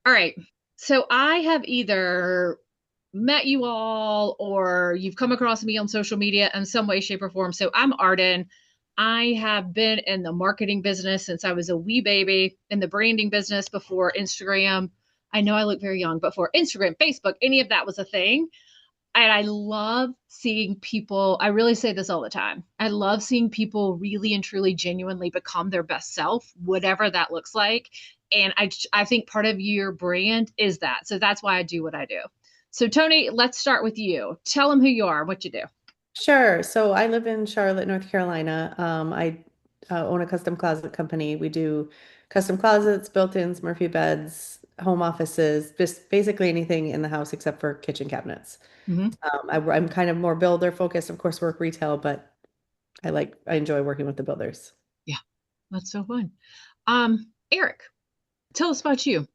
All right. So I have either met you all or you've come across me on social media in some way, shape, or form. So I'm Arden. I have been in the marketing business since I was a wee baby, in the branding business before Instagram. I know I look very young, but for Instagram, Facebook, any of that was a thing. And I love seeing people, I really say this all the time. I love seeing people really and truly genuinely become their best self, whatever that looks like. And I think part of your brand is that. So that's why I do what I do. So Tony, let's start with you. Tell them who you are, what you do. Sure. So I live in Charlotte, North Carolina. I own a custom closet company. We do custom closets, built-ins, Murphy beds, home offices, just basically anything in the house except for kitchen cabinets. Hmm. I'm kind of more builder focused, of course, work retail, but I enjoy working with the builders. Yeah, that's so fun. Eric, tell us about you.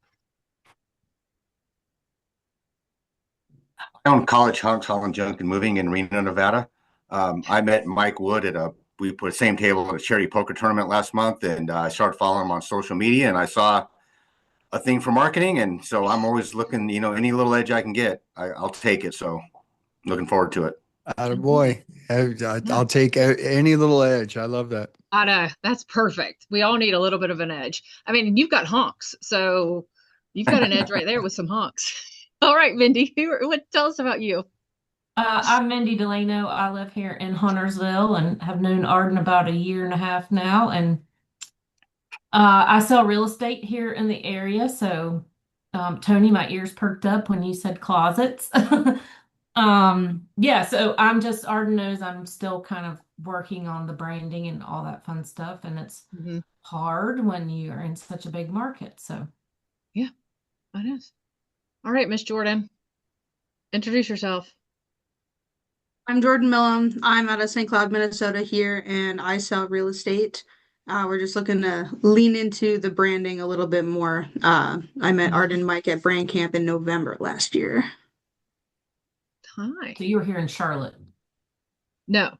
I own College Hunks Hauling Junk and Moving in Reno, Nevada. I met Mike Wood we put the same table at a charity poker tournament last month, and I started following him on social media, and I saw a thing for marketing, and so I'm always looking, any little edge I can get, I'll take it. So looking forward to it. Attaboy. Yeah. I'll take any little edge. I love that. I know. That's perfect. We all need a little bit of an edge. I mean, you've got honks, so you've got an edge right there with some honks. All right, Mindy, tell us about you. I'm Mindy Delano. I live here in Huntersville and have known Arden about a year and a half now. And I sell real estate here in the area. So, Tony, my ears perked up when you said closets. Yeah, so Arden knows I'm still kind of working on the branding and all that fun stuff. And it's Hmm. hard when you are in such a big market. So, Yeah, it is. All right, Miss Jordan, introduce yourself. I'm Jordan Millum. I'm out of St. Cloud, Minnesota here, and I sell real estate. We're just looking to lean into the branding a little bit more. I met Mhm. Art and Mike at Brand Camp in November last year. Hi. so you were here in Charlotte. No,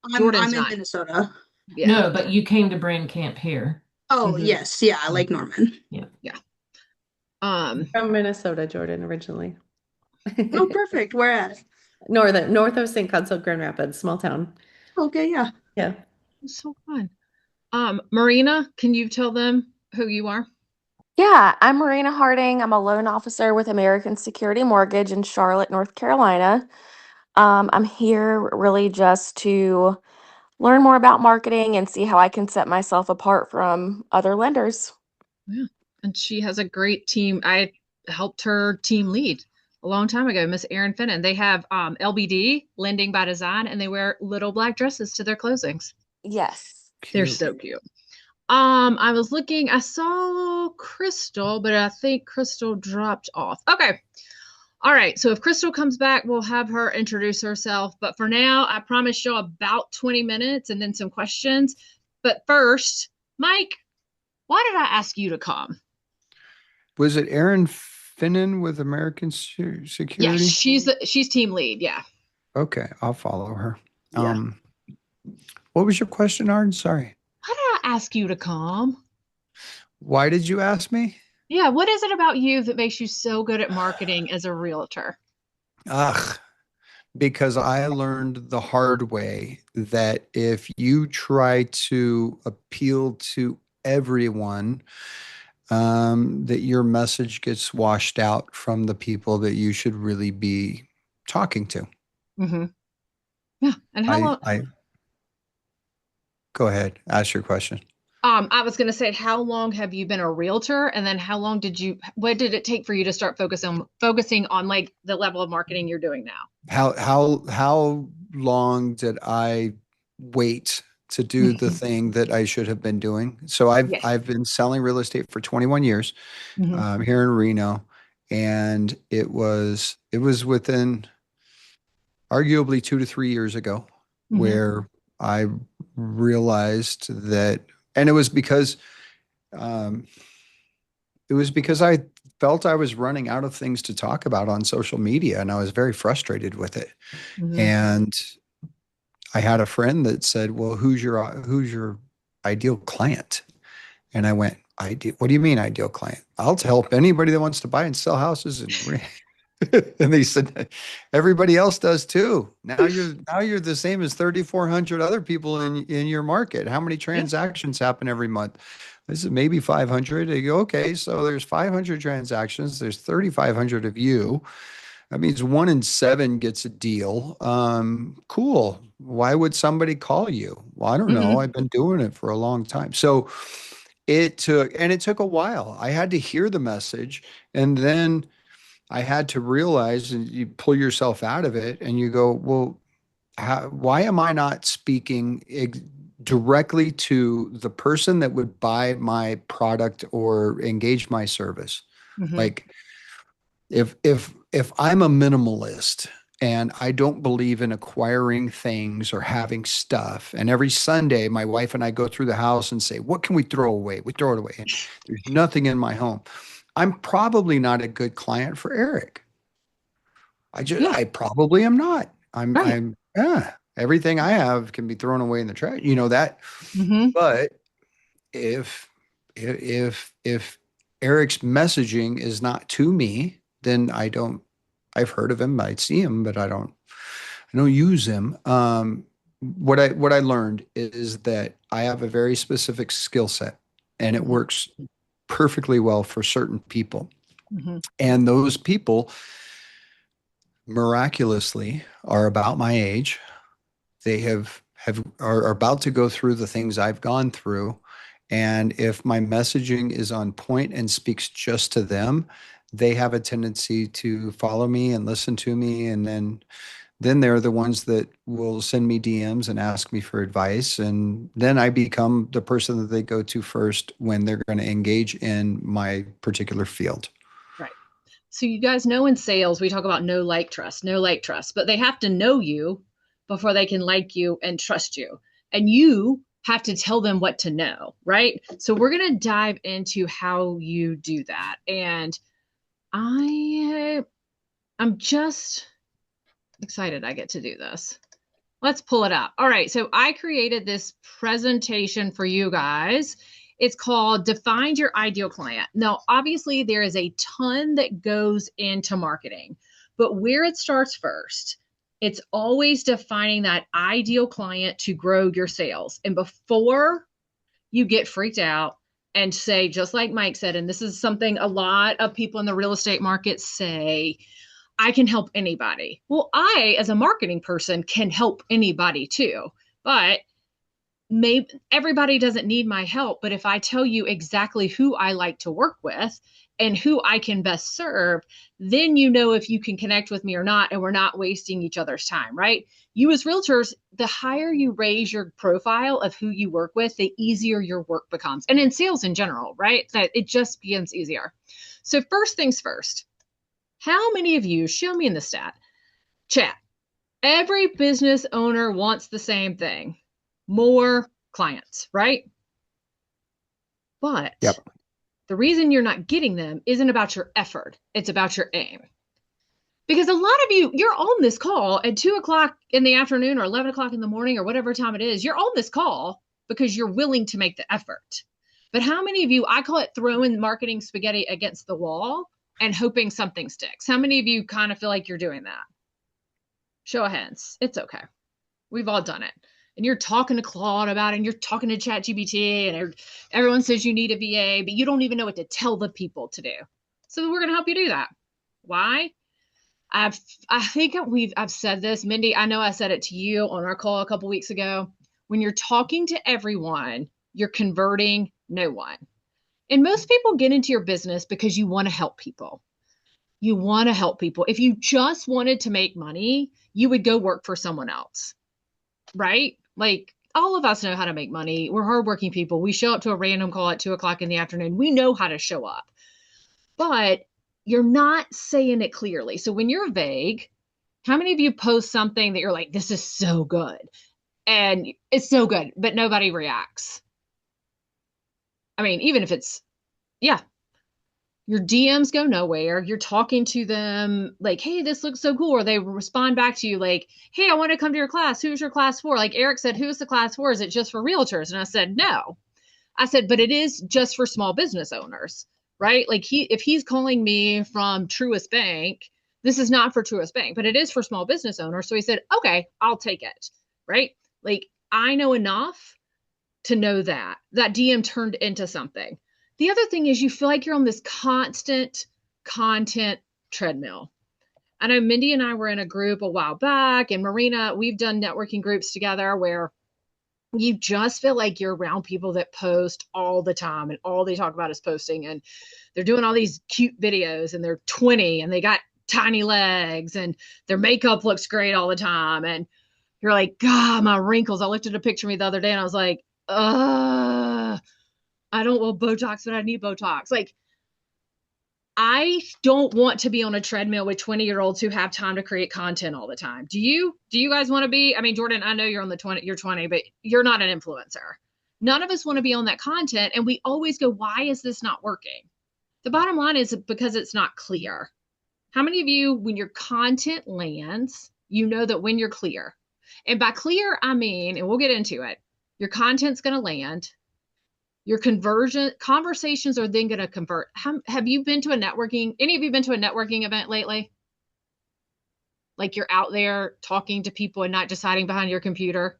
I'm Jordan's I'm in not. Minnesota. Yeah, No, but you came to Brand Camp here. Oh, hmm yes, yeah, Lake Norman. Yeah. yeah. Um, From Minnesota, Jordan, originally. Oh, perfect. Where at? North of St. Console, Grand Rapids, small town. Okay, yeah. Yeah. it's so fun. Marina, can you tell them who you are? Yeah, I'm Marina Harding. I'm a loan officer with American Security Mortgage in Charlotte, North Carolina. I'm here really just to learn more about marketing and see how I can set myself apart from other lenders. Yeah, and she has a great team. I helped her team lead a long time ago, Miss Erin Finnan. They have LBD, Lending by Design, and they wear little black dresses to their closings. Yes. They're Cute. so cute. I was looking, I saw Crystal, but I think Crystal dropped off. Okay. All right. So if Crystal comes back, we'll have her introduce herself. But for now, I promise you about 20 minutes and then some questions. But first, Mike, why did I ask you to come? Was it Aaron Finnan with American Yes, Security? she's team lead. Yeah. Okay, I'll follow her. Yeah. What was your question, Arden? Sorry. Why did I ask you to come? Why did you ask me? Yeah, what is it about you that makes you so good at marketing as a realtor? Ugh, because I learned the hard way that if you try to appeal to everyone, that your message gets washed out from the people that you should really be talking to. Hmm. Yeah. And how I, long? I go ahead, ask your question. I was going to say, how long have you been a realtor? And then what did it take for you to start focusing on like the level of marketing you're doing now? How long did I wait to do the thing that I should have been doing? So Yes. I've been selling real estate for 21 years Hmm. here in Reno, and it was within arguably 2 to 3 years ago Hmm. where I realized that, and um, it was because I felt I was running out of things to talk about on social media, and I was very frustrated with it. Hmm. And I had a friend that said, "Well, who's your ideal client?" And I went, Ideal. What do you mean ideal client? I'll help anybody that wants to buy and sell houses. And they said, everybody else does too. Now you're the same as 3,400 other people in your market. How many transactions happen every month? This is maybe 500. They go, okay, so there's 500 transactions. There's 3,500 of you. That means 1 in 7 gets a deal. Cool. Why would somebody call you? Well, I don't know. I've been doing it for a long time. So it took a while. I had to hear the message, and then I had to realize, and you pull yourself out of it and you go, well, why am I not speaking directly to the person that would buy my product or engage my service? Like if I'm a minimalist and I don't believe in acquiring things or having stuff, and every Sunday my wife and I go through the house and say, what can we throw away? We throw it away. And there's nothing in my home. I'm probably not a good client for Eric. I probably am not. Everything I have can be thrown away in the trash. You know that. But if Eric's messaging is not to me, then I've heard of him, I see him, but I don't use him. What I learned is that I have a very specific skill set, and it works perfectly well for certain people. And those people miraculously are about my age. They are about to go through the things I've gone through. And if my messaging is on point and speaks just to them, they have a tendency to follow me and listen to me. And then they're the ones that will send me DMs and ask me for advice. And then I become the person that they go to first when they're going to engage in my particular field. Right. So you guys know in sales, we talk about no like trust, but they have to know you before they can like you and trust you. And you have to tell them what to know, right? So we're going to dive into how you do that. And I'm just excited I get to do this. Let's pull it up. All right. So I created this presentation for you guys. It's called Define Your Ideal Client. Now, obviously, there is a ton that goes into marketing, but where it starts first, it's always defining that ideal client to grow your sales. And before you get freaked out and say, just like Mike said, and this is something a lot of people in the real estate market say, I can help anybody. Well, I, as a marketing person, can help anybody too, but maybe everybody doesn't need my help. But if I tell you exactly who I like to work with and who I can best serve, then you know if you can connect with me or not, and we're not wasting each other's time, right? You as realtors, the higher you raise your profile of who you work with, the easier your work becomes. And in sales in general, right? That it just becomes easier. So first things first, how many of you, show me in the chat, every business owner wants the same thing, more clients, right? But the reason you're not getting them isn't about your effort. It's about your aim. Because a lot of you, you're on this call at 2:00 in the afternoon or 11:00 in the morning or whatever time it is. You're on this call because you're willing to make the effort. But how many of you, I call it throwing marketing spaghetti against the wall and hoping something sticks. How many of you kind of feel like you're doing that? Show of hands. It's okay. We've all done it. And you're talking to Claude about it, and you're talking to ChatGPT, and everyone says you need a VA, but you don't even know what to tell the people to do. So we're going to help you do that. Why? I think I've said this, Mindy, I know I said it to you on our call a couple weeks ago. When you're talking to everyone, you're converting no one. And most people get into your business because you want to help people. You want to help people. If you just wanted to make money, you would go work for someone else, right? Like, all of us know how to make money. We're hardworking people. We show up to a random call at 2:00 in the afternoon. We know how to show up, but you're not saying it clearly. So when you're vague, how many of you post something that you're like, this is so good, and it's so good, but nobody reacts? I mean, even if it's, your DMs go nowhere. You're talking to them like, hey, this looks so cool. Or they respond back to you like, hey, I want to come to your class. Who's your class for? Like Eric said, who's the class for? Is it just for realtors? And I said, no. I said, but it is just for small business owners, right? Like if he's calling me from Truist Bank, this is not for Truist Bank, but it is for small business owners. So he said, okay, I'll take it, right? Like I know enough to know that DM turned into something. The other thing is you feel like you're on this constant content treadmill. I know Mindy and I were in a group a while back, and Marina, we've done networking groups together where you just feel like you're around people that post all the time and all they talk about is posting, and they're doing all these cute videos and they're 20 and they got tiny legs and their makeup looks great all the time. And you're like, God, my wrinkles. I looked at a picture of me the other day and I was like, I don't want Botox, but I need Botox. Like, I don't want to be on a treadmill with 20-year-olds who have time to create content all the time. Do you guys want to be? I mean, Jordan, I know you're on the 20, you're 20, but you're not an influencer. None of us want to be on that content. And we always go, why is this not working? The bottom line is because it's not clear. How many of you, when your content lands, you know that when you're clear? And by clear, I mean, and we'll get into it, your content's going to land. Your conversations are then going to convert. Have you been to a networking? Any of you been to a networking event lately? Like you're out there talking to people and not just hiding behind your computer.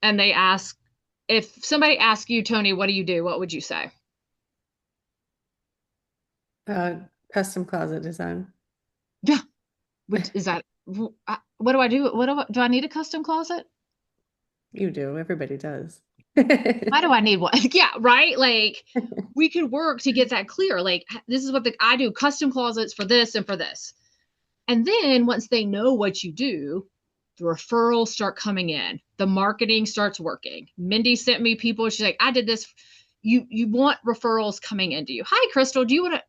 And they ask, if somebody asks you, Tony, what do you do? What would you say? Custom closet design. Yeah. Is that, what do I do? Do I need a custom closet? You do. Everybody does. Why do I need one? Yeah, right. Like we could work to get that clear. Like this is what I do, custom closets for this and for this. And then once they know what you do, the referrals start coming in. The marketing starts working. Mindy sent me people. She's like, I did this. You want referrals coming into you. Hi, Crystal. Do you want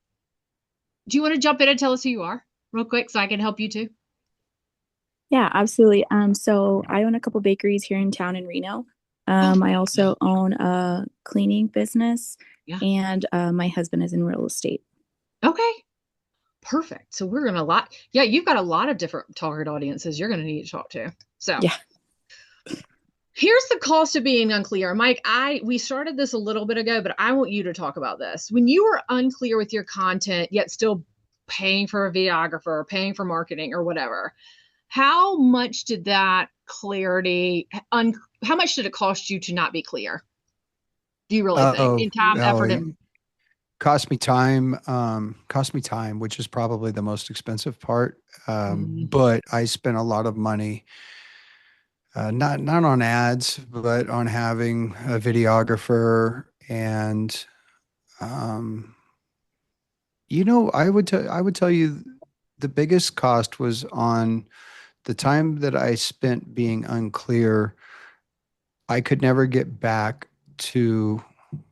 to jump in and tell us who you are real quick so I can help you too? Yeah, absolutely. So I own a couple bakeries here in town in Reno. I also own a cleaning business, and my husband is in real estate. Okay, perfect. So we're gonna you've got a lot of different target audiences you're gonna need to talk to. So yeah, here's the cost of being unclear. Mike, we started this a little bit ago, but I want you to talk about this. When you were unclear with your content, yet still paying for a videographer, paying for marketing or whatever, how much did that clarity, how much did it cost you to not be clear? Do you really think in time, effort, and cost me time, which is probably the most expensive part. But I spent a lot of money, not on ads, but on having a videographer. And, I would tell you the biggest cost was on the time that I spent being unclear. I could never get back to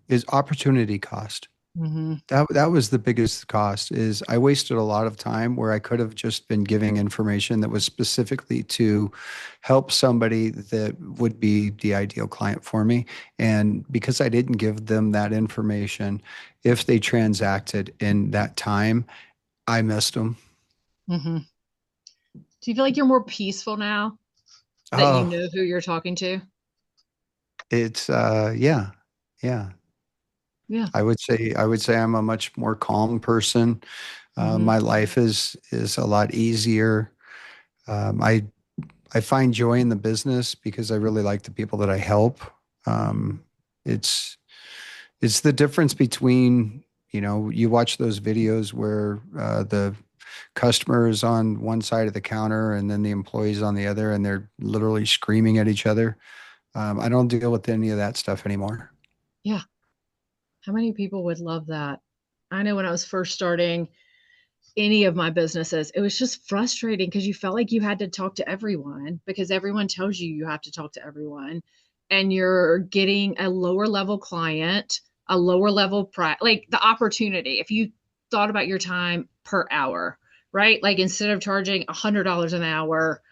is opportunity cost. That was the biggest cost. Is I wasted a lot of time where I could have just been giving information that was specifically to help somebody that would be the ideal client for me. And because I didn't give them that information, if they transacted in that time, I missed them. Do you feel like you're more peaceful now that you know who you're talking to? It's yeah. I would say I'm a much more calm person. My life is a lot easier. I find joy in the business because I really like the people that I help. It's the difference between, you watch those videos where the customer is on one side of the counter and then the employee's on the other, and they're literally screaming at each other. I don't deal with any of that stuff anymore. Yeah. How many people would love that? I know when I was first starting any of my businesses, it was just frustrating because you felt like you had to talk to everyone because everyone tells you have to talk to everyone, and you're getting a lower level client, a lower level price, like the opportunity. If you thought about your time per hour, right? Like instead of charging $100 an hour,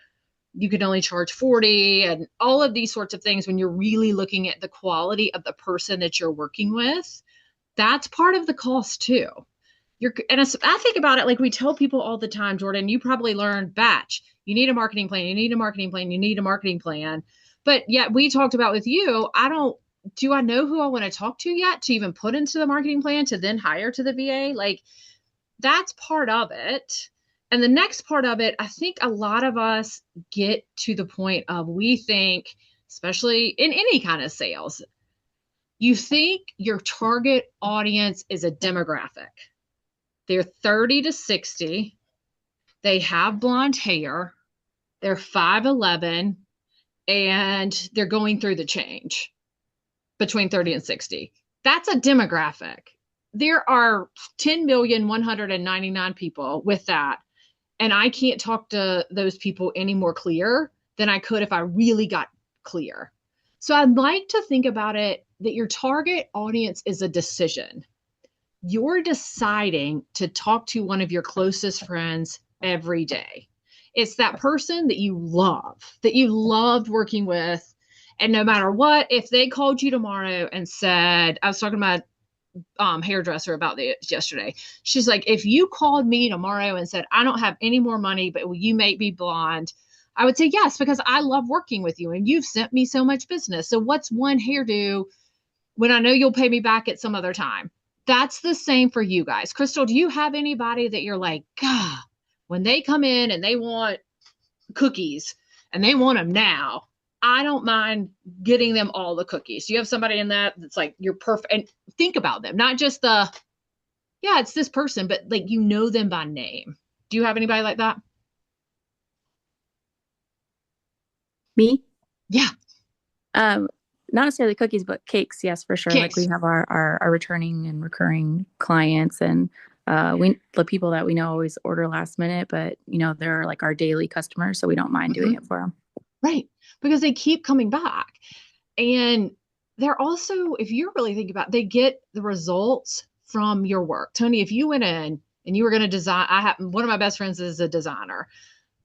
you could only charge 40, and all of these sorts of things. When you're really looking at the quality of the person that you're working with, that's part of the cost too. And I think about it like we tell people all the time, Jordan, you probably learned batch. You need a marketing plan. You need a marketing plan. You need a marketing plan. But yet we talked about with you, I don't do I know who I want to talk to yet to even put into the marketing plan to then hire to the VA? Like, that's part of it. And the next part of it, I think a lot of us get to the point of we think, especially in any kind of sales, you think your target audience is a demographic. They're 30 to 60. They have blonde hair. They're 5'11", and they're going through the change between 30 and 60. That's a demographic. There are 10,199 people with that. And I can't talk to those people any more clear than I could if I really got clear. So I'd like to think about it that your target audience is a decision. You're deciding to talk to one of your closest friends every day. It's that person that you love, that you loved working with. And no matter what, if they called you tomorrow and said, I was talking about hairdresser about this yesterday. She's like, if you called me tomorrow and said, I don't have any more money, but will you make me blonde? I would say yes, because I love working with you and you've sent me so much business. So what's one hairdo when I know you'll pay me back at some other time? That's the same for you guys. Crystal, do you have anybody that you're like, God, when they come in and they want cookies and they want them now, I don't mind getting them all the cookies. Do you have somebody in that's like, you're perfect? And think about them, not just it's this person, but like, you know them by name. Do you have anybody like that? Me? Yeah. Not necessarily cookies, but cakes. Yes, for sure. Cakes. Like we have our returning and recurring clients, and the people that we know always order last minute, but they're like our daily customers, so we don't mind doing it for them. Right. Because they keep coming back. And they're also, if you're really thinking about it, they get the results from your work. Tony, if you went in and you were going to design, one of my best friends is a designer,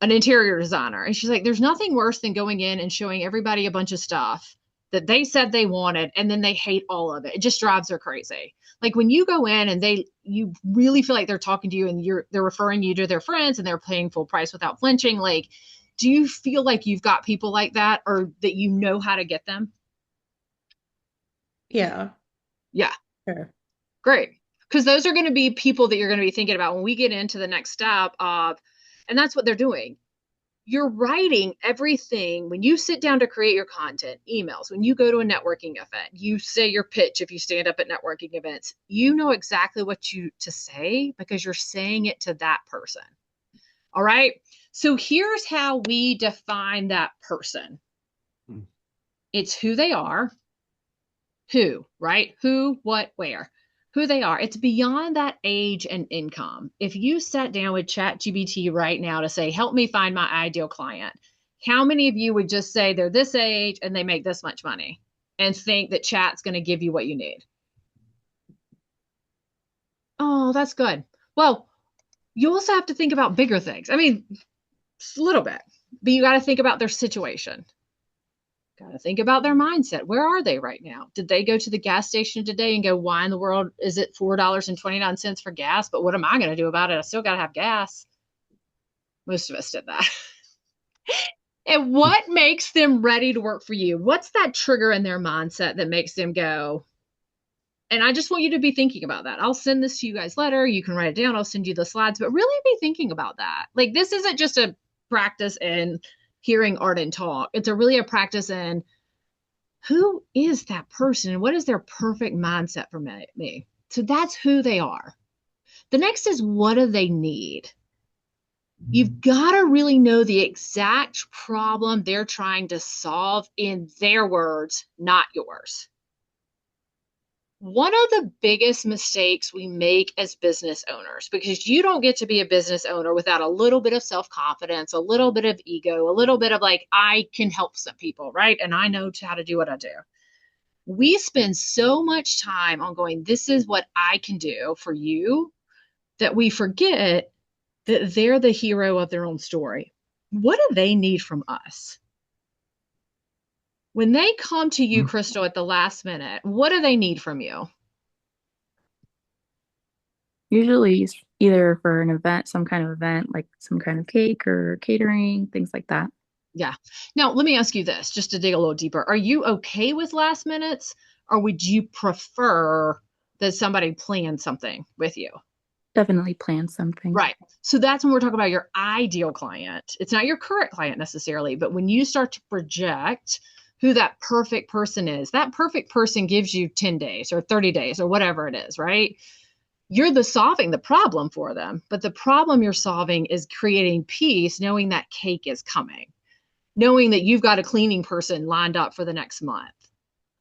an interior designer. And she's like, there's nothing worse than going in and showing everybody a bunch of stuff that they said they wanted, and then they hate all of it. It just drives her crazy. Like when you go in and you really feel like they're talking to you and they're referring you to their friends and they're paying full price without flinching. Like, do you feel like you've got people like that, or that you know how to get them? Yeah. Yeah. Sure. Great. Because those are going to be people that you're going to be thinking about when we get into the next step of, and that's what they're doing. You're writing everything when you sit down to create your content, emails, when you go to a networking event, you say your pitch. If you stand up at networking events, you know exactly what to say because you're saying it to that person. All right. So here's how we define that person. It's who they are. Who, right? Who, what, where. Who they are. It's beyond that age and income. If you sat down with ChatGPT right now to say, help me find my ideal client, how many of you would just say they're this age and they make this much money and think that chat's going to give you what you need? Oh, that's good. Well, you also have to think about bigger things. I mean, just a little bit, but you got to think about their situation. Got to think about their mindset. Where are they right now? Did they go to the gas station today and go, why in the world is it $4.29 for gas? But what am I going to do about it? I still got to have gas. Most of us did that. And what makes them ready to work for you? What's that trigger in their mindset that makes them go? And I just want you to be thinking about that. I'll send this to you guys later. You can write it down. I'll send you the slides, but really be thinking about that. Like, this isn't just a practice in hearing Arden talk. It's really a practice in who is that person and what is their perfect mindset for me. So that's who they are. The next is, what do they need? You've got to really know the exact problem they're trying to solve in their words, not yours. One of the biggest mistakes we make as business owners, because you don't get to be a business owner without a little bit of self-confidence, a little bit of ego, a little bit of like, I can help some people, right? And I know how to do what I do. We spend so much time on going, this is what I can do for you, that we forget that they're the hero of their own story. What do they need from us? When they come to you, Crystal, at the last minute, what do they need from you? Usually either for an event, some kind of event, like some kind of cake or catering, things like that. Yeah. Now, let me ask you this, just to dig a little deeper. Are you okay with last minutes, or would you prefer that somebody plan something with you? Definitely plan something. Right. So that's when we're talking about your ideal client. It's not your current client necessarily, but when you start to project who that perfect person is, that perfect person gives you 10 days or 30 days or whatever it is, right? You're solving the problem for them, but the problem you're solving is creating peace, knowing that cake is coming, knowing that you've got a cleaning person lined up for the next month.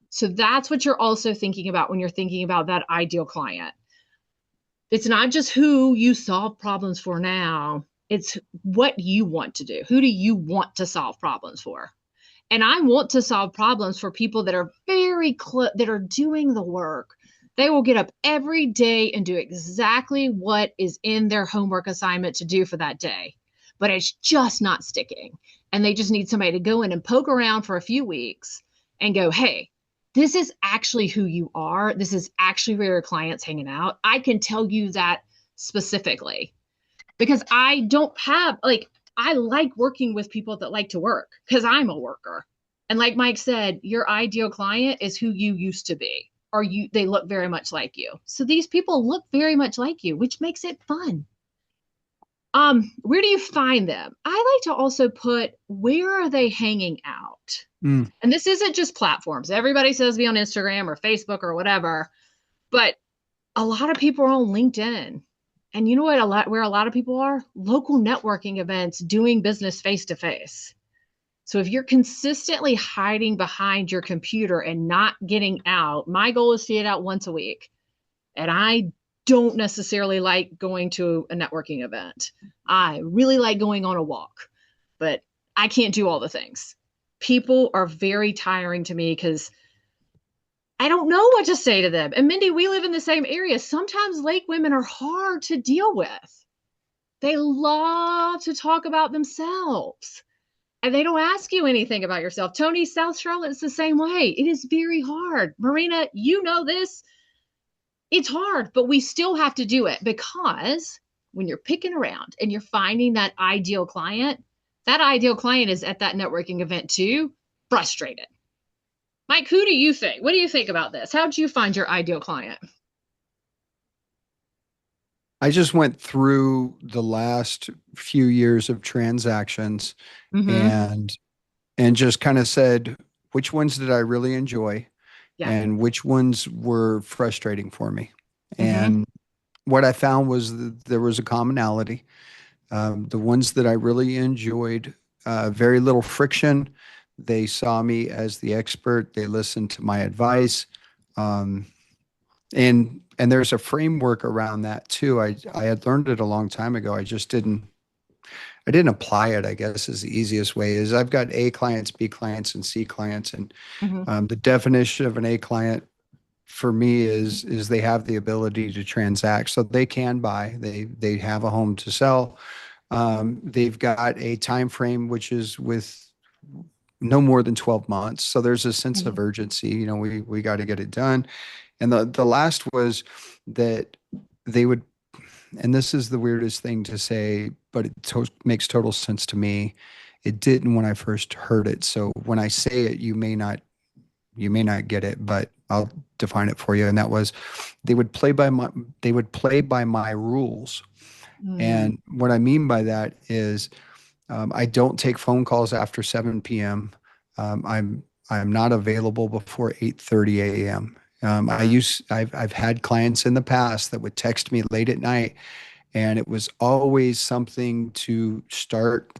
So that's what you're also thinking about when you're thinking about that ideal client. It's not just who you solve problems for now, it's what you want to do. Who do you want to solve problems for? And I want to solve problems for people that are that are doing the work. They will get up every day and do exactly what is in their homework assignment to do for that day, but it's just not sticking. And they just need somebody to go in and poke around for a few weeks and go, hey, this is actually who you are. This is actually where your client's hanging out. I can tell you that specifically because I don't have, I like working with people that like to work because I'm a worker. And like Mike said, your ideal client is who you used to be, or they look very much like you. So these people look very much like you, which makes it fun. Where do you find them? I like to also put, where are they hanging out? And this isn't just platforms. Everybody says be on Instagram or Facebook or whatever, but a lot of people are on LinkedIn. And you know what? Where a lot of people are? Local networking events, doing business face to face. So if you're consistently hiding behind your computer and not getting out, my goal is to get out once a week. And I don't necessarily like going to a networking event. I really like going on a walk, but I can't do all the things. People are very tiring to me because I don't know what to say to them. And Mindy, we live in the same area. Sometimes Lake women are hard to deal with. They love to talk about themselves and they don't ask you anything about yourself. Tony, South Charlotte's the same way. It is very hard. Marina, you know this. It's hard, but we still have to do it because when you're picking around and you're finding that ideal client is at that networking event too, frustrated. Mike, who do you think? What do you think about this? How did you find your ideal client? I just went through the last few years of transactions and just kind of said, which ones did I really enjoy? And which ones were frustrating for me. And what I found was that there was a commonality. The ones that I really enjoyed, very little friction. They saw me as the expert. They listened to my advice. And there's a framework around that too. I had learned it a long time ago. I didn't apply it, I guess is the easiest way. Is I've got A clients, B clients, and C clients. And the definition of an A client for me is they have the ability to transact. So they can buy, they have a home to sell. They've got a time frame, which is with no more than 12 months. So there's a sense of urgency, we got to get it done. And the last was that they would, and this is the weirdest thing to say, but it makes total sense to me. It didn't when I first heard it. So when I say it, you may not get it, but I'll define it for you. And that was, they would play by my rules. And what I mean by that is, I don't take phone calls after 7 p.m. I'm not available before 8:30 a.m. I've had clients in the past that would text me late at night, and it was always something to start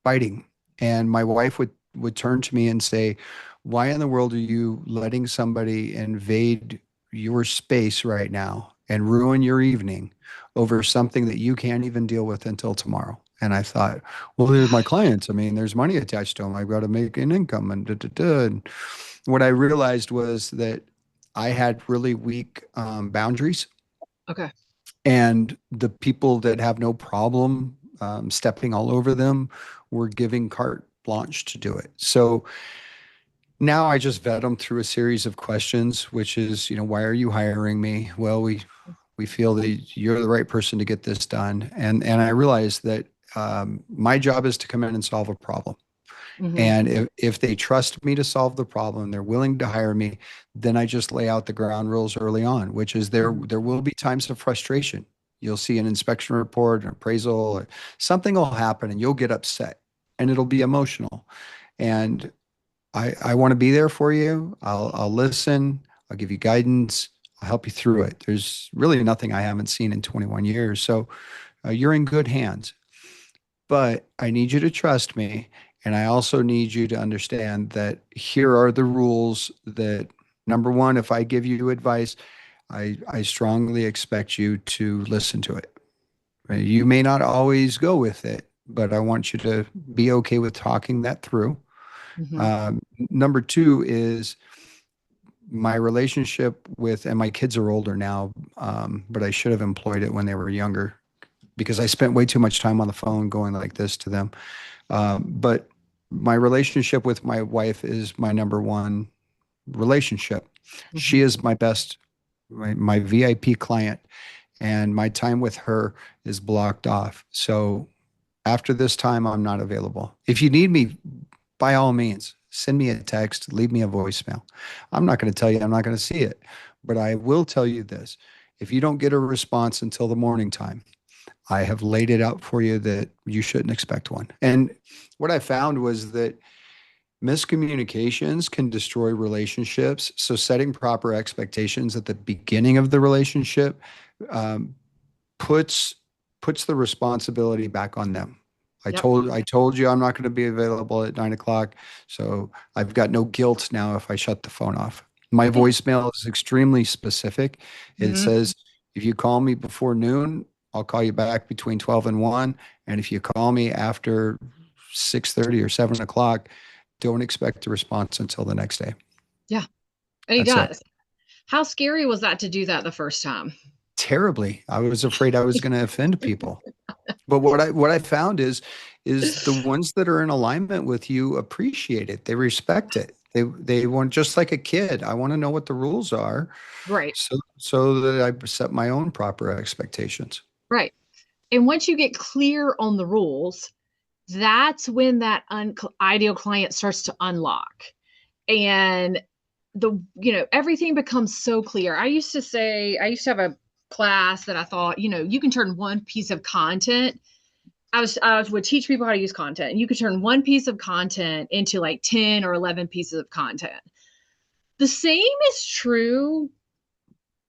fighting. And my wife would turn to me and say, "Why in the world are you letting somebody invade your space right now and ruin your evening over something that you can't even deal with until tomorrow?" And I thought, well, they're my clients. I mean, there's money attached to them. I've got to make an income and And what I realized was that I had really weak boundaries. Okay. And the people that have no problem stepping all over them were giving carte blanche to do it. So now I just vet them through a series of questions, which is, why are you hiring me? Well, we feel that you're the right person to get this done. And I realized that my job is to come in and solve a problem. And if they trust me to solve the problem, they're willing to hire me, then I just lay out the ground rules early on, which is there will be times of frustration. You'll see an inspection report, an appraisal, or something will happen and you'll get upset and it'll be emotional. And I want to be there for you. I'll listen. I'll give you guidance. I'll help you through it. There's really nothing I haven't seen in 21 years. So you're in good hands. But I need you to trust me. And I also need you to understand that here are the rules that, number one, if I give you advice, I strongly expect you to listen to it. Right? You may not always go with it, but I want you to be okay with talking that through. Number two is my relationship with, and my kids are older now, but I should have employed it when they were younger because I spent way too much time on the phone going like this to them. But my relationship with my wife is my number one relationship. She is my best, my VIP client, and my time with her is blocked off. So after this time, I'm not available. If you need me, by all means, send me a text, leave me a voicemail. I'm not going to tell you I'm not going to see it, but I will tell you this. If you don't get a response until the morning time, I have laid it out for you that you shouldn't expect one. And what I found was that miscommunications can destroy relationships. So setting proper expectations at the beginning of the relationship puts the responsibility back on them. I told you I'm not going to be available at 9 o'clock. So I've got no guilt now if I shut the phone off. My voicemail is extremely specific. It says, if you call me before noon, I'll call you back between 12 and 1. And if you call me after 6:30 or 7 o'clock, don't expect a response until the next day. Yeah. And he does. How scary was that to do that the first time? Terribly. I was afraid I was going to offend people. But what I found is the ones that are in alignment with you appreciate it. They respect it. They want, just like a kid, I want to know what the rules are. Right. So that I set my own proper expectations. Right. And once you get clear on the rules, that's when that ideal client starts to unlock. And everything becomes so clear. I used to have a class that I thought, you can turn one piece of content. I would teach people how to use content, and you could turn one piece of content into like 10 or 11 pieces of content. The same is true.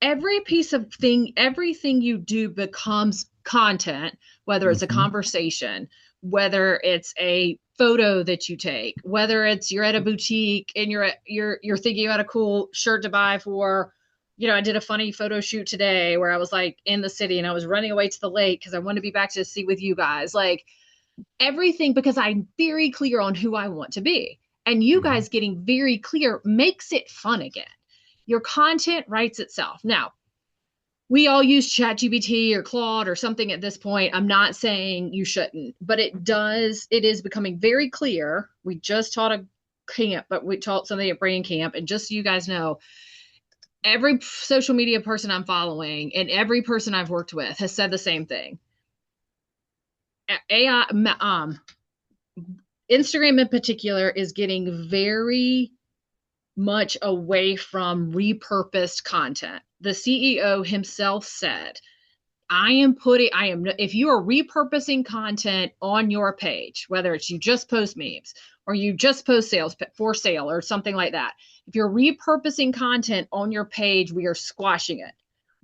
Everything you do becomes content, whether it's a conversation, whether it's a photo that you take, whether it's you're at a boutique and you're thinking about a cool shirt to buy for, I did a funny photo shoot today where I was like in the city and I was running away to the lake because I wanted to be back to see with you guys, like everything, because I'm very clear on who I want to be. And you guys getting very clear makes it fun again. Your content writes itself. Now, we all use ChatGPT or Claude or something at this point. I'm not saying you shouldn't, but it is becoming very clear. We just taught a camp, but we taught something at Brain Camp. And just so you guys know, every social media person I'm following and every person I've worked with has said the same thing. AI, Instagram in particular is getting very much away from repurposed content. The CEO himself said, if you are repurposing content on your page, whether it's you just post memes or you just post sales for sale or something like that, if you're repurposing content on your page, we are squashing it.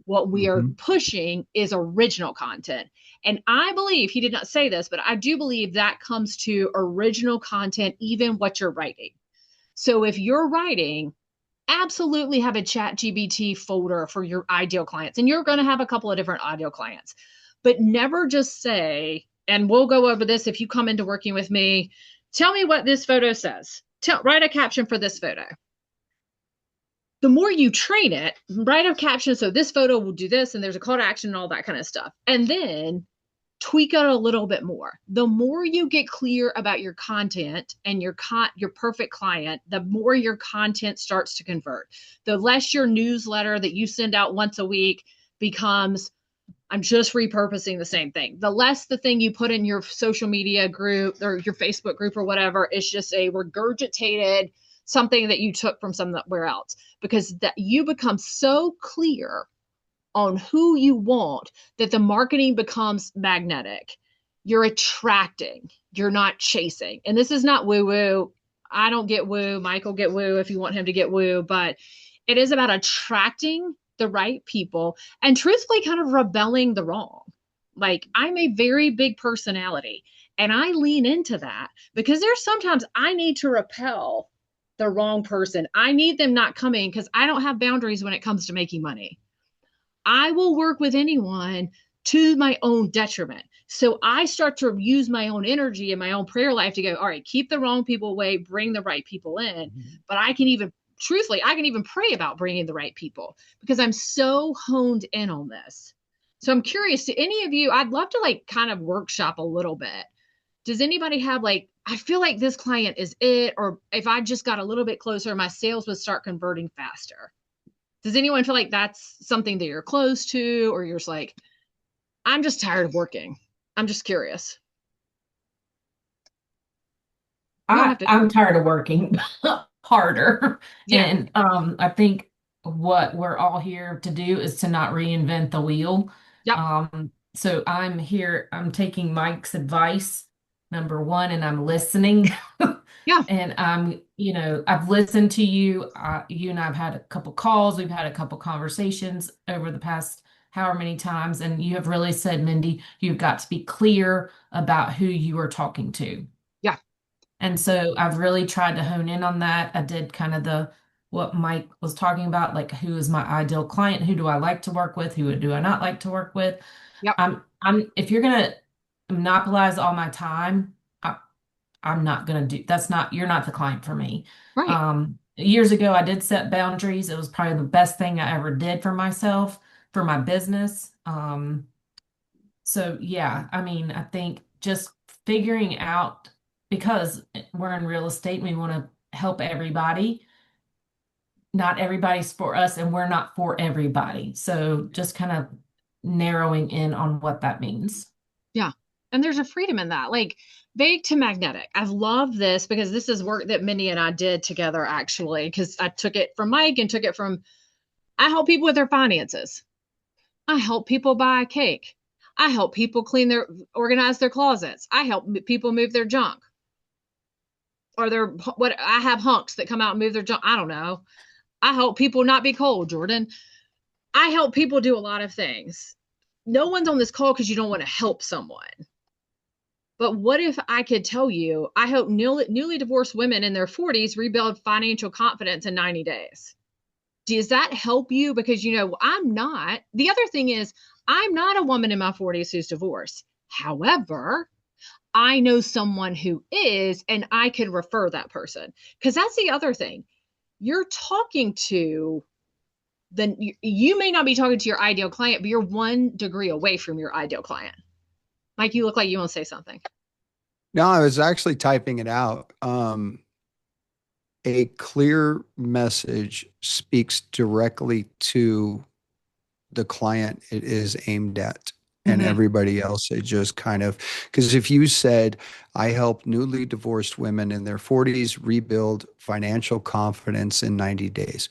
What we are pushing is original content. And I believe, he did not say this, but I do believe that comes to original content, even what you're writing. So if you're writing, absolutely have a ChatGPT folder for your ideal clients. And you're going to have a couple of different ideal clients, but never just say, and we'll go over this if you come into working with me, tell me what this photo says. Write a caption for this photo. The more you train it, write a caption. So this photo will do this, and there's a call to action and all that kind of stuff. And then tweak it a little bit more. The more you get clear about your content and your perfect client, the more your content starts to convert. The less your newsletter that you send out once a week becomes I'm just repurposing the same thing. The less the thing you put in your social media group or your Facebook group or whatever, it's just a regurgitated something that you took from somewhere else, because that you become so clear on who you want that the marketing becomes magnetic. You're attracting, you're not chasing. And this is not woo woo. I don't get woo. Michael get woo if you want him to get woo, but it is about attracting the right people and truthfully kind of rebelling the wrong. Like, I'm a very big personality and I lean into that because there's sometimes I need to repel the wrong person. I need them not coming because I don't have boundaries when it comes to making money. I will work with anyone to my own detriment. So I start to use my own energy and my own prayer life to go, all right, keep the wrong people away, bring the right people in. But I can even, truthfully, I can even pray about bringing the right people because I'm so honed in on this. So I'm curious, to any of you, I'd love to like kind of workshop a little bit. Does anybody have like, I feel like this client is it, or if I just got a little bit closer, my sales would start converting faster? Does anyone feel like that's something that you're close to, or you're just like, I'm just tired of working? I'm just curious. I'm tired of working harder. Yeah. And I think what we're all here to do is to not reinvent the wheel. Yep. So I'm here, I'm taking Mike's advice, number one, and I'm listening. Yeah. And I've listened to you. You and I've had a couple calls. We've had a couple conversations over the past however many times. And you have really said, Mindy, you've got to be clear about who you are talking to. Yeah. And so I've really tried to hone in on that. I did kind of what Mike was talking about, like who is my ideal client? Who do I like to work with? Who do I not like to work with? Yep. If you're going to monopolize all my time, I'm not going to do, you're not the client for me. Right. Years ago, I did set boundaries. It was probably the best thing I ever did for myself, for my business. So yeah, I mean, I think just figuring out, because we're in real estate, we want to help everybody. Not everybody's for us, and we're not for everybody. So just kind of narrowing in on what that means. Yeah. And there's a freedom in that. Like, vague to magnetic. I've loved this because this is work that Mindy and I did together, actually, because I took it from Mike and took it from, I help people with their finances. I help people buy a cake. I help people organize their closets. I help people move their junk. Or I have hunks that come out and move their junk. I don't know. I help people not be cold, Jordan. I help people do a lot of things. No one's on this call because you don't want to help someone. But what if I could tell you, I hope newly divorced women in their 40s rebuild financial confidence in 90 days? Does that help you? Because, I'm not. The other thing is, I'm not a woman in my 40s who's divorced. However, I know someone who is, and I could refer that person. Because that's the other thing. You're talking to, you may not be talking to your ideal client, but you're 1 degree away from your ideal client. Mike, you look like you want to say something. No, I was actually typing it out. A clear message speaks directly to the client it is aimed at. And everybody else, it just kind of, because if you said, I help newly divorced women in their 40s rebuild financial confidence in 90 days.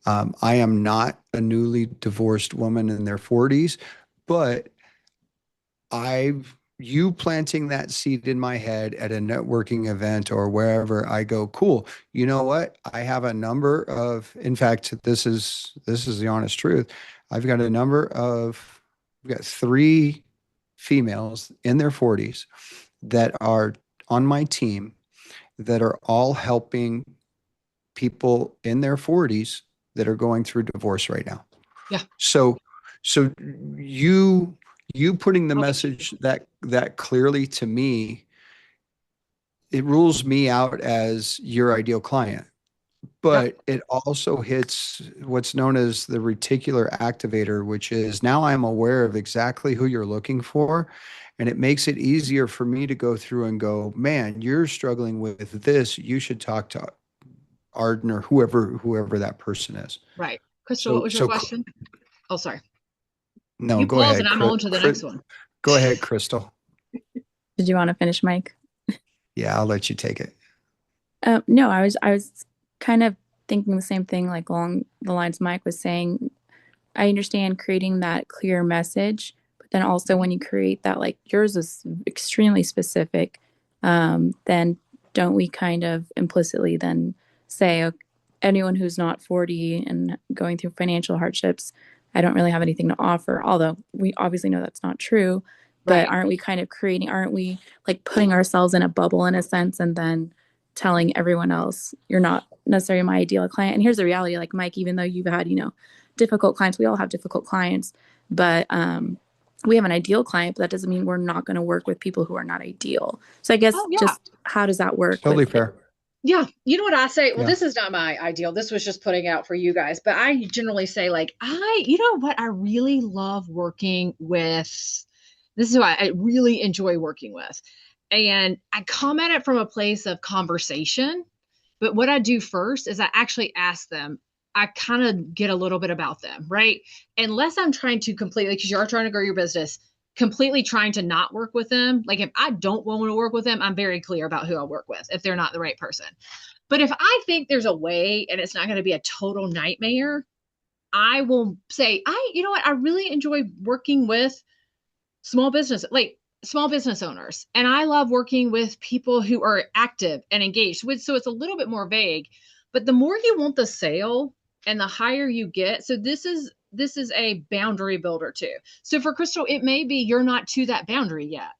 I am not a newly divorced woman in their 40s, but you planting that seed in my head at a networking event or wherever, I go, cool. You know what? I have a number of, in fact, this is the honest truth. We've got 3 females in their 40s that are on my team that are all helping people in their 40s that are going through divorce right now. Yeah. So you putting the message that clearly to me, it rules me out as your ideal client. But it also hits what's known as the reticular activator, which is now I'm aware of exactly who you're looking for. And it makes it easier for me to go through and go, man, you're struggling with this. You should talk to Arden or whoever that person is. Right. Crystal, what was your question? Oh, sorry. No, You go pause ahead. and I'm on to the next one. Go ahead, Crystal. Did you want to finish, Mike? Yeah, I'll let you take it. No, I was kind of thinking the same thing, like along the lines Mike was saying. I understand creating that clear message, but then also when you create that, like yours is extremely specific, then don't we kind of implicitly then say, okay, anyone who's not 40 and going through financial hardships, I don't really have anything to offer, although we obviously know that's not true. But aren't we kind of aren't we like putting ourselves in a bubble in a sense and then telling everyone else, you're not necessarily my ideal client? And here's the reality, like Mike, even though you've had, difficult clients, we all have difficult clients, but we have an ideal client, but that doesn't mean we're not going to work with people who are not ideal. So I guess just how does that work? Totally fair. Yeah. You know what I say? Well, Yeah. this is not my ideal. This was just putting out for you guys. But I generally say, like, you know what? I really love working with. This is who I really enjoy working with. And I come at it from a place of conversation. But what I do first is I actually ask them, I kind of get a little bit about them, right? Unless I'm trying to completely, because you are trying to grow your business, completely trying to not work with them. Like if I don't want to work with them, I'm very clear about who I work with if they're not the right person. But if I think there's a way and it's not going to be a total nightmare, I will say, you know what? I really enjoy working with small business owners. And I love working with people who are active and engaged with. So it's a little bit more vague, but the more you want the sale and the higher you get. So this is a boundary builder too. So for Crystal, it may be you're not to that boundary yet.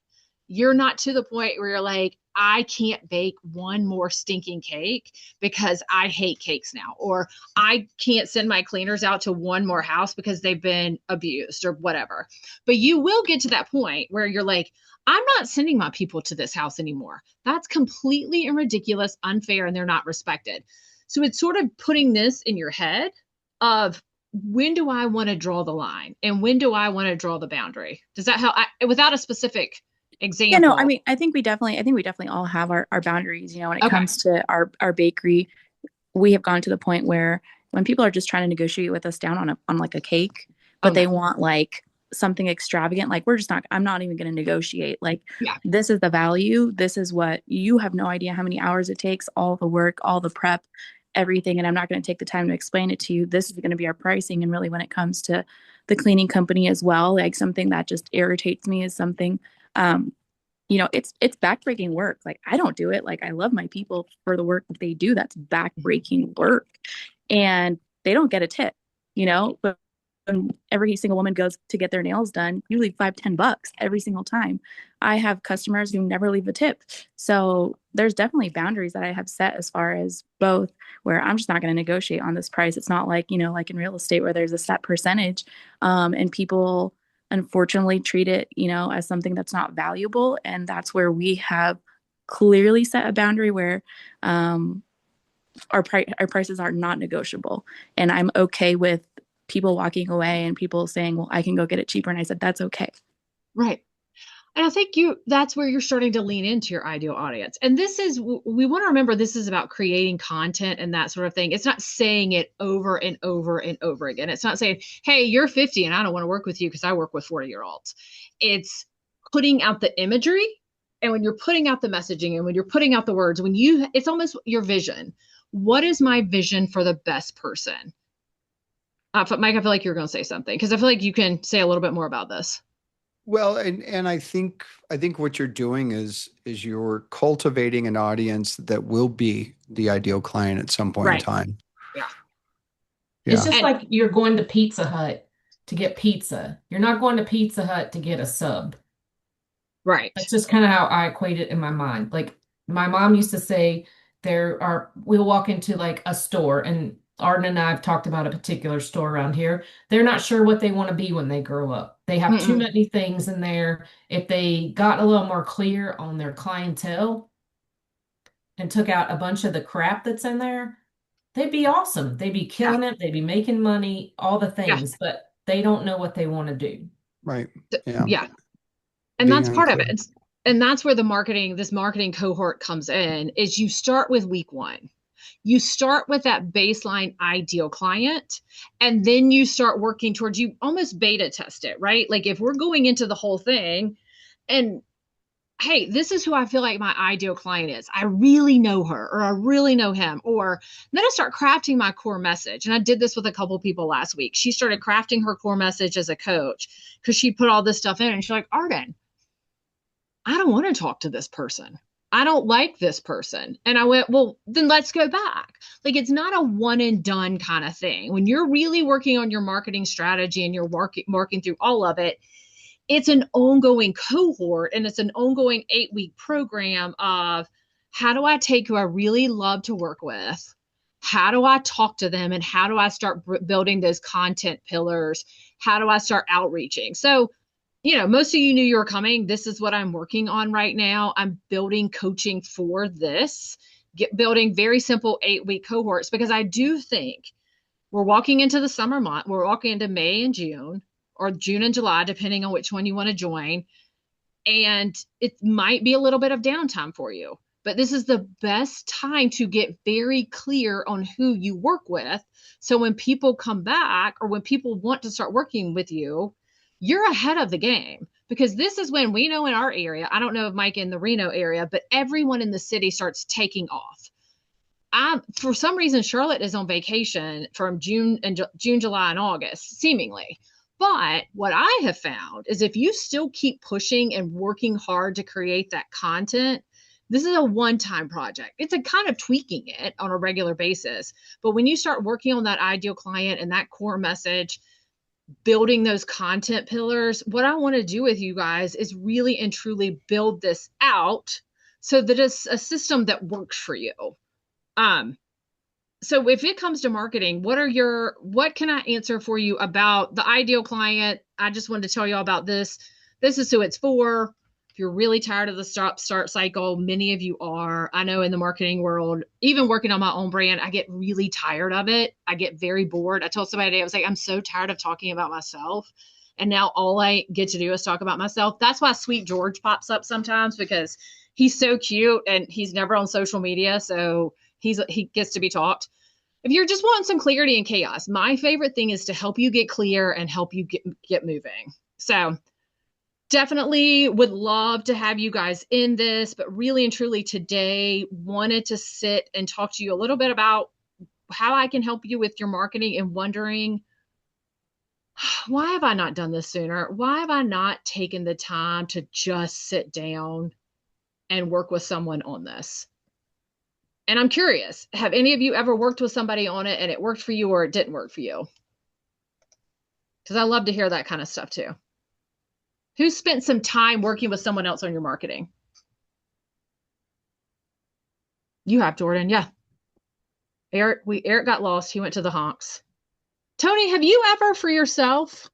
You're not to the point where you're like, I can't bake one more stinking cake because I hate cakes now, or I can't send my cleaners out to one more house because they've been abused or whatever. But you will get to that point where you're like, I'm not sending my people to this house anymore. That's completely and ridiculous, unfair, and they're not respected. So it's sort of putting this in your head of when do I want to draw the line and when do I want to draw the boundary? Does that help? Without a specific example. Yeah, no, I mean, I think we definitely all have our boundaries, when it comes to our bakery. We have gone to the point where when people are just trying to negotiate with us down on like a cake, but they want like something extravagant, like I'm not even going to negotiate. Like, this is the value. This is what you have no idea how many hours it takes, all the work, all the prep, everything. And I'm not going to take the time to explain it to you. This is going to be our pricing. And really when it comes to the cleaning company as well, like something that just irritates me is something, it's backbreaking work. Like I don't do it. Like I love my people for the work that they do. That's backbreaking work. And they don't get a tip, but when every single woman goes to get their nails done, you leave $5-10 every single time. I have customers who never leave a tip. So there's definitely boundaries that I have set as far as both where I'm just not going to negotiate on this price. It's not like, like in real estate where there's a set percentage, and people unfortunately treat it, as something that's not valuable. And that's where we have clearly set a boundary where, our prices are not negotiable. And I'm okay with people walking away and people saying, well, I can go get it cheaper. And I said, that's okay. Right. And I think that's where you're starting to lean into your ideal audience. And we want to remember this is about creating content and that sort of thing. It's not saying it over and over and over again. It's not saying, hey, you're 50 and I don't want to work with you because I work with 40-year-olds. It's putting out the imagery. And when you're putting out the messaging and when you're putting out the words, it's almost your vision. What is my vision for the best person? Mike, I feel like you're going to say something because I feel like you can say a little bit more about this. Well, and I think what you're doing is you're cultivating an audience that will be the ideal client at some point in time. Yeah. It's just like you're going to Pizza Hut to get pizza. You're not going to Pizza Hut to get a sub. Right. That's just kind of how I equate it in my mind. Like my mom used to say we'll walk into like a store, and Arden and I have talked about a particular store around here. They're not sure what they want to be when they grow up. They have too many things in there. If they got a little more clear on their clientele and took out a bunch of the crap that's in there, they'd be awesome. They'd be killing it. They'd be making money, all the things, but they don't know what they want to do. Right. Yeah. And that's part of it. And that's where this marketing cohort comes in, is you start with week 1. You start with that baseline ideal client, and then you start working towards, you almost beta test it, right? Like if we're going into the whole thing and hey, this is who I feel like my ideal client is. I really know her, or I really know him. Or then I start crafting my core message. And I did this with a couple people last week. She started crafting her core message as a coach because she put all this stuff in. And she's like, Arden, I don't want to talk to this person. I don't like this person. And I went, well, then let's go back. Like it's not a one and done kind of thing. When you're really working on your marketing strategy and you're working through all of it, it's an ongoing cohort, and it's an ongoing 8-week program of how do I take who I really love to work with? How do I talk to them? And how do I start building those content pillars? How do I start outreaching? So, most of you knew you were coming. This is what I'm working on right now. I'm building coaching for this, building very simple 8-week cohorts, because I do think we're walking into the summer month. We're walking into May and June, or June and July, depending on which one you want to join. And it might be a little bit of downtime for you, but this is the best time to get very clear on who you work with. So when people come back, or when people want to start working with you, you're ahead of the game, because this is when we know in our area, I don't know if Mike in the Reno area, but everyone in the city starts taking off. For some reason, Charlotte is on vacation from June, July, and August, seemingly. But what I have found is if you still keep pushing and working hard to create that content, this is a one-time project. It's a kind of tweaking it on a regular basis. But when you start working on that ideal client and that core message, building those content pillars, what I want to do with you guys is really and truly build this out so that it's a system that works for you. So if it comes to marketing, what can I answer for you about the ideal client? I just wanted to tell you all about this. This is who it's for. If you're really tired of the start cycle, many of you are. I know in the marketing world, even working on my own brand, I get really tired of it. I get very bored. I told somebody today, I was like, I'm so tired of talking about myself. And now all I get to do is talk about myself. That's why Sweet George pops up sometimes, because he's so cute and he's never on social media. So he gets to be talked. If you're just wanting some clarity and chaos, my favorite thing is to help you get clear and help you get moving. So definitely would love to have you guys in this, but really and truly today wanted to sit and talk to you a little bit about how I can help you with your marketing, and wondering, why have I not done this sooner? Why have I not taken the time to just sit down and work with someone on this? And I'm curious, have any of you ever worked with somebody on it and it worked for you, or it didn't work for you? Because I love to hear that kind of stuff too. Who spent some time working with someone else on your marketing? You have, Jordan. Yeah. Eric got lost. He went to the honks. Tony, have you ever for yourself?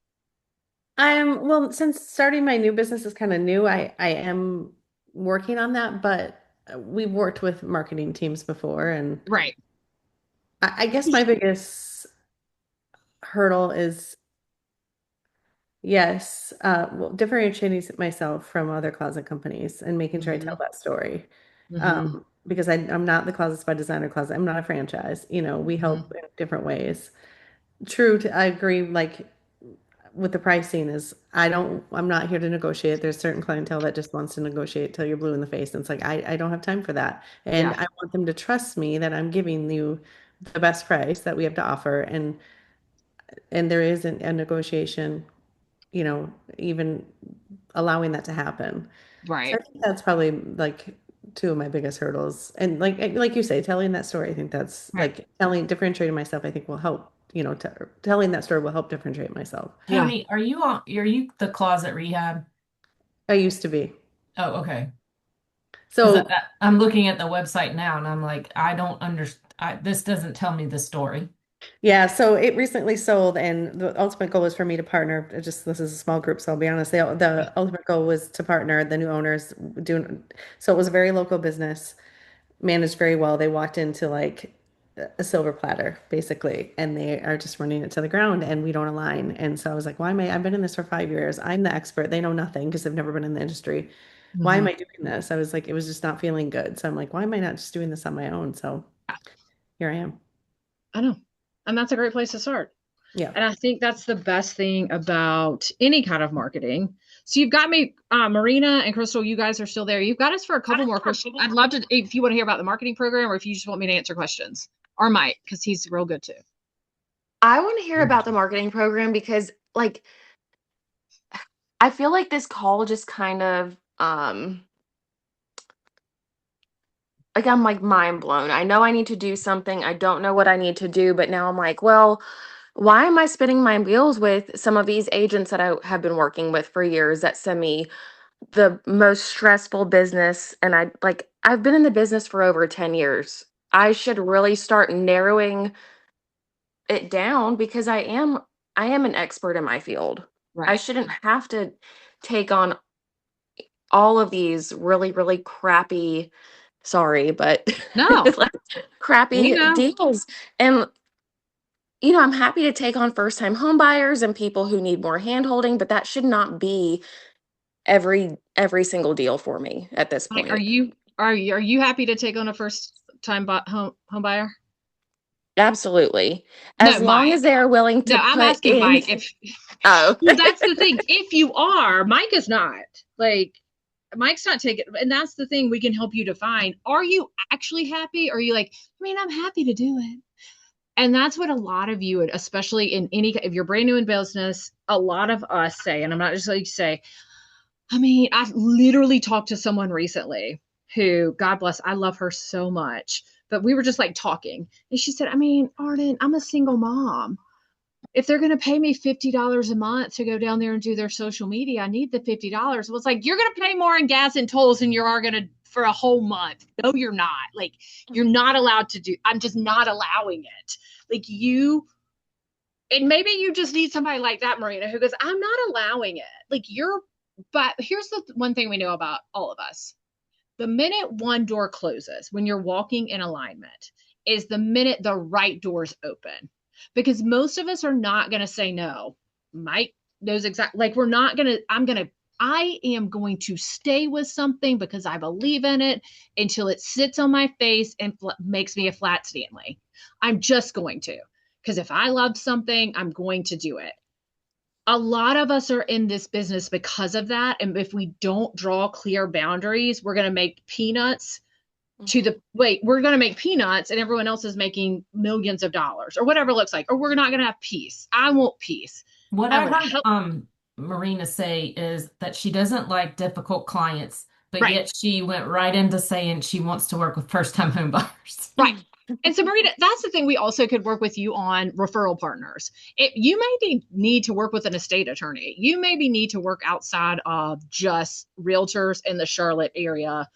Well, since starting my new business is kind of new, I am working on that, but we've worked with marketing teams before, and right. I guess my biggest hurdle is, yes, well, differentiating myself from other closet companies and making sure I tell that story. Because I'm not the Closets by Designer closet. I'm not a franchise. We help in different ways. I agree, like with the pricing is, I'm not here to negotiate. There's certain clientele that just wants to negotiate till you're blue in the face. And it's like, I don't have time for that. And I want them to trust me that I'm giving you the best price that we have to offer. And there isn't a negotiation, even allowing that to happen. Right. So I think that's probably like two of my biggest hurdles. And like you say, telling that story, I think that's like differentiating myself, I think will help. Telling that story will help differentiate myself. Tony, are you the Closet Rehab? I used to be. Oh, okay. So I'm looking at the website now and I'm like, I don't understand. This doesn't tell me the story. Yeah, so it recently sold, and the ultimate goal was for me to partner. This is a small group, so I'll be honest. The ultimate goal was to partner the new owners doing. So it was a very local business, managed very well. They walked into like a silver platter, basically, and they are just running it to the ground, and we don't align. And so I was like, why am I? I've been in this for 5 years. I'm the expert. They know nothing because they've never been in the industry. Why am I doing this? I was like, it was just not feeling good. So I'm like, why am I not just doing this on my own? So here I am. I know. And that's a great place to start. Yeah. And I think that's the best thing about any kind of marketing. So you've got me, Marina and Crystal, you guys are still there. You've got us for a couple more questions. I'd love to, if you want to hear about the marketing program or if you just want me to answer questions. Or Mike, because he's real good too. I want to hear about the marketing program because like I feel like this call just kind of like I'm like mind blown. I know I need to do something. I don't know what I need to do, but now I'm like, well, why am I spinning my wheels with some of these agents that I have been working with for years that send me the most stressful business? And I've been in the business for over 10 years. I should really start narrowing it down because I am an expert in my field. I Right. shouldn't have to take on all of these really, really crappy, sorry, but No, like we crappy know. deals. And I'm happy to take on first-time home buyers and people who need more hand-holding, but that should not be every single deal for me at this Mike, point. are you happy to take on a first time home buyer? Absolutely. No, As long Mike. as they are willing to No, I'm put asking in. Mike if Oh. well, that's the thing. If you are, Mike is not. Like Mike's not taking, and that's the thing we can help you define. Are you actually happy? Or are you like, I mean, I'm happy to do it. And that's what a lot of you, especially in if you're brand new in business, a lot of us say, and I'm not just like say, I mean, I literally talked to someone recently who, God bless, I love her so much, but we were just like talking. And she said, I mean, Arden, I'm a single mom. If they're going to pay me $50 a month to go down there and do their social media, I need the $50. Well, it's like, you're going to pay more in gas and tolls than you are going to for a whole month. No, you're not. Like, you're not allowed to do, I'm just not allowing it. Like and maybe you just need somebody like that, Marina, who goes, I'm not allowing it. Like but here's the one thing we know about all of us. The minute one door closes, when you're walking in alignment, is the minute the right doors open. Because most of us are not going to say no. Mike knows exactly, like we're not going to, I am going to stay with something because I believe in it until it sits on my face and makes me a flat Stanley. I'm just going to, because if I love something, I'm going to do it. A lot of us are in this business because of that. And if we don't draw clear boundaries, we're going to make peanuts we're going to make peanuts and everyone else is making millions of dollars or whatever it looks like, or we're not going to have peace. I want peace. What I heard Marina say is that she doesn't like difficult clients, but yet she went right into saying she wants to work with first-time home buyers. Right. And so, Marina, that's the thing. We also could work with you on referral partners. You may need to work with an estate attorney. You maybe need to work outside of just realtors in the Charlotte area,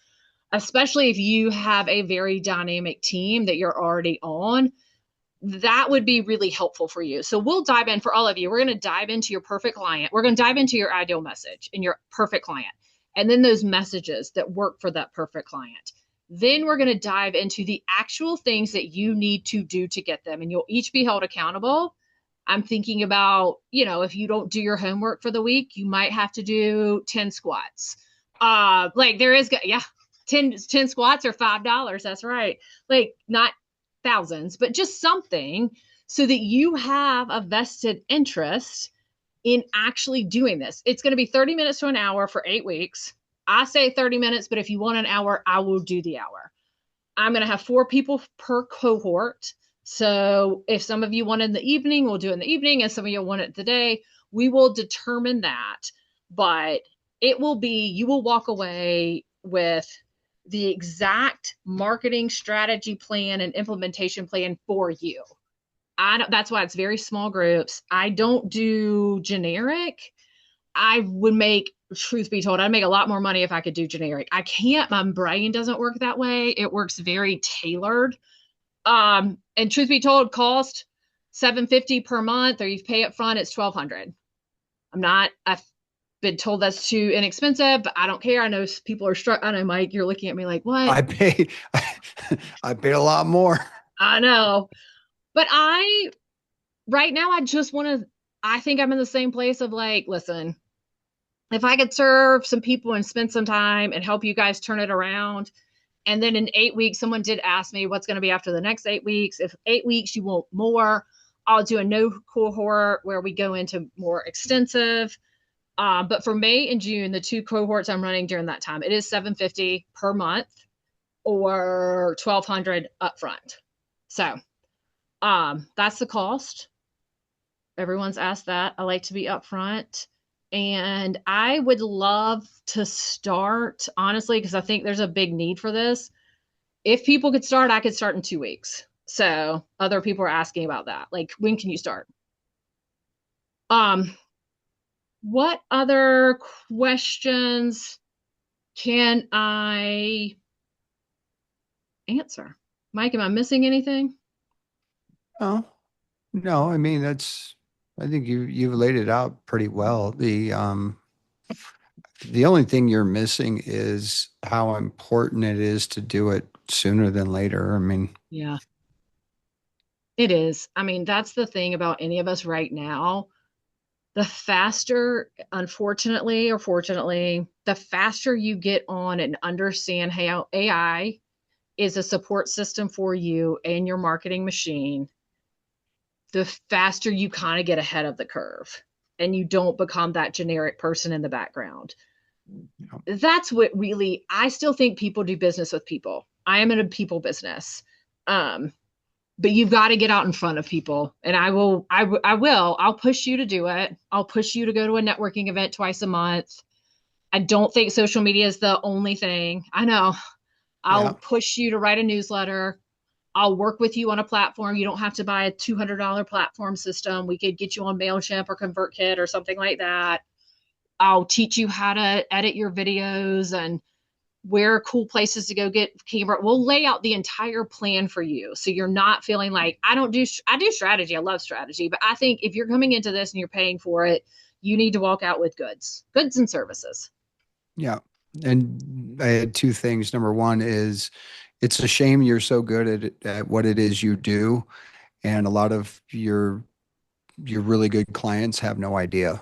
especially if you have a very dynamic team that you're already on. That would be really helpful for you. So we'll dive in for all of you. We're going to dive into your perfect client. We're going to dive into your ideal message and your perfect client, and then those messages that work for that perfect client. Then we're going to dive into the actual things that you need to do to get them, and you'll each be held accountable. I'm thinking about, if you don't do your homework for the week, you might have to do 10 squats. Like there is, 10 squats are $5. That's right. Like not thousands, but just something so that you have a vested interest in actually doing this. It's going to be 30 minutes to an hour for 8 weeks. I say 30 minutes, but if you want an hour, I will do the hour. I'm going to have 4 people per cohort. So if some of you want it in the evening, we'll do it in the evening. And some of you want it today, we will determine that. But it will be, you will walk away with the exact marketing strategy plan and implementation plan for you. That's why it's very small groups. I don't do generic. I would make, truth be told, I'd make a lot more money if I could do generic. I can't, my brain doesn't work that way. It works very tailored. And truth be told, cost $750 per month, or you pay up front, it's $1,200. I've been told that's too inexpensive, but I don't care. I know people are struck. I know, Mike, you're looking at me like, what? I paid a lot more. I know. But right now, I think I'm in the same place of like, listen, if I could serve some people and spend some time and help you guys turn it around And then in 8 weeks, someone did ask me what's going to be after the next 8 weeks. If 8 weeks you want more, I'll do a no cohort where we go into more extensive. But for May and June, the 2 cohorts I'm running during that time, it is $750 per month or $1,200 upfront. So that's the cost. Everyone's asked that. I like to be upfront. And I would love to start, honestly, because I think there's a big need for this. If people could start, I could start in 2 weeks. So other people are asking about that. Like, when can you start? What other questions can I answer? Mike, am I missing anything? Oh, no, I mean, I think you've laid it out pretty well. The only thing you're missing is how important it is to do it sooner than later. I mean, Yeah, it is. I mean, that's the thing about any of us right now. The faster, unfortunately or fortunately, the faster you get on and understand how AI is a support system for you and your marketing machine, the faster you kind of get ahead of the curve and you don't become that generic person in the background. That's what really, I still think people do business with people. I am in a people business. But you've got to get out in front of people, and I'll push you to do it. I'll push you to go to a networking event twice a month. I don't think social media is the only thing. I know. I'll push you to write a newsletter. I'll work with you on a platform. You don't have to buy a $200 platform system. We could get you on MailChimp or ConvertKit or something like that. I'll teach you how to edit your videos and where are cool places to go get camera. We'll lay out the entire plan for you. So you're not feeling like I do strategy. I love strategy, but I think if you're coming into this and you're paying for it, you need to walk out with goods and services. Yeah. And I had 2 things. Number one is it's a shame you're so good at what it is you do. And a lot of your really good clients have no idea.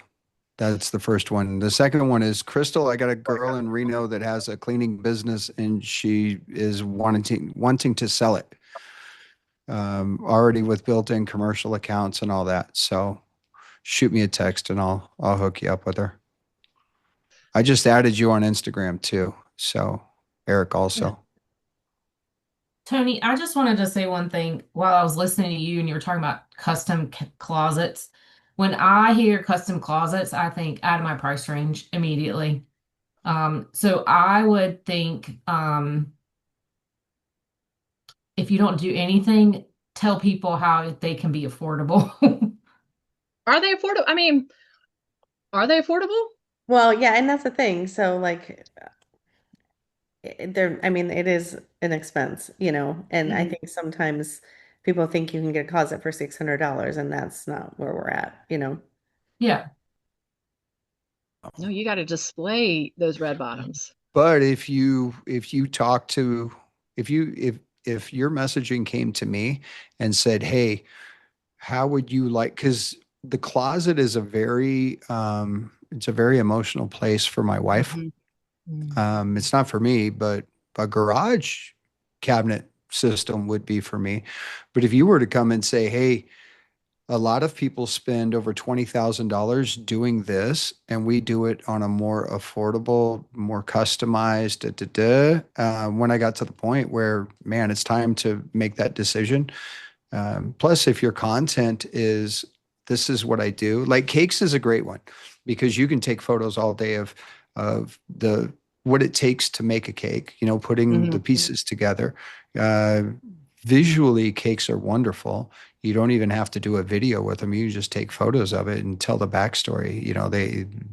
That's the first one. The second one is Crystal. I got a girl in Reno that has a cleaning business and she is wanting to sell it. Already with built-in commercial accounts and all that. So shoot me a text and I'll hook you up with her. I just added you on Instagram too. So Eric also. Yeah. Tony, I just wanted to say one thing while I was listening to you and you were talking about custom closets. When I hear custom closets, I think out of my price range immediately. So I would think if you don't do anything, tell people how they can be affordable. Are they affordable? I mean, are they affordable? Well, yeah, and that's the thing. So like I mean, it is an expense, and I think sometimes people think you can get a closet for $600 and that's not where we're at. Yeah. No, you got to display those red bottoms. But if your messaging came to me and said, "Hey, how would you like?" Because the closet is it's a very emotional place for my wife. Mm-hmm. It's not for me, but a garage cabinet system would be for me. But if you were to come and say, "Hey, a lot of people spend over $20,000 doing this, and we do it on a more affordable, more customized, when I got to the point where, man, it's time to make that decision. Plus, if your content is, this is what I do, like cakes is a great one because you can take photos all day of what it takes to make a cake, putting the pieces together. Visually, cakes are wonderful. You don't even have to do a video with them. You just take photos of it and tell the backstory.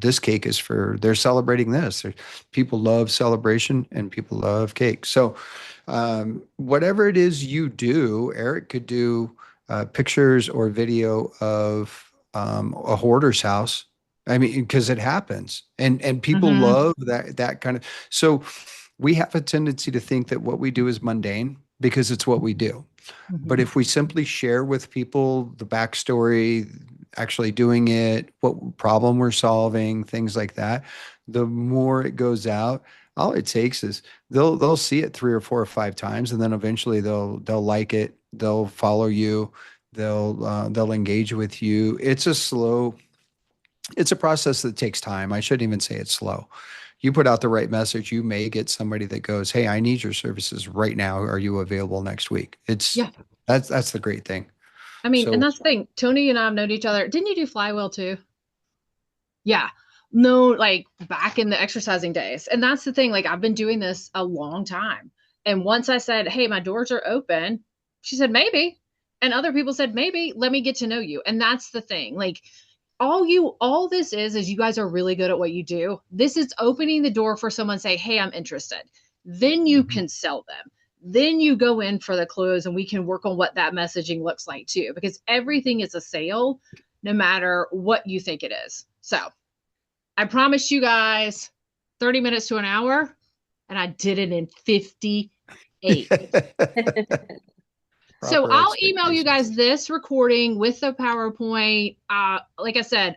This cake is they're celebrating this. People love celebration and people love cake. So whatever it is you do, Eric could do pictures or video of a hoarder's house. I mean, because it happens and people love that kind of, so we have a tendency to think that what we do is mundane because it's what we do. But if we simply share with people the backstory, actually doing it, what problem we're solving, things like that, the more it goes out, all it takes is they'll see it 3 or 4 or 5 times, and then eventually they'll like it. They'll follow you. They'll engage with you. It's a process that takes time. I shouldn't even say it's slow. You put out the right message, you may get somebody that goes, "Hey, I need your services right now. Are you available next week?" Yeah. That's the great thing. I mean, So- and that's the thing. Tony and I have known each other. Didn't you do Flywheel too? Yeah. No, like back in the exercising days. And that's the thing. Like, I've been doing this a long time. And once I said, "Hey, my doors are open," she said, "Maybe." And other people said, "Maybe, let me get to know you." And that's the thing. Like, all this is you guys are really good at what you do. This is opening the door for someone to say, "Hey, I'm interested." Then you can sell them. Then you go in for the close, and we can work on what that messaging looks like too, because everything is a sale, no matter what you think it is. So I promised you guys 30 minutes to an hour, and I did it in 58. So Proper I'll email you expectations. guys this recording with the PowerPoint. Like I said,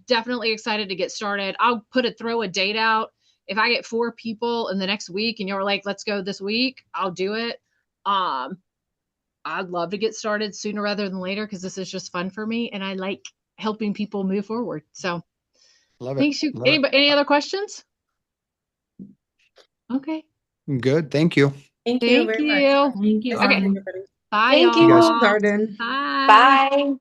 definitely excited to get started. I'll throw a date out. If I get 4 people in the next week and you're like, "Let's go this week," I'll do it. I'd love to get started sooner rather than later, because this is just fun for me and I like helping people move forward. So Love it. thanks. Love it. Any other questions? Okay. Good. Thank you. Thank you Thank very you. much. Thank you, Nice meeting Okay. Arden. everybody. Bye, Thank you. y'all. Arden. Bye. Bye.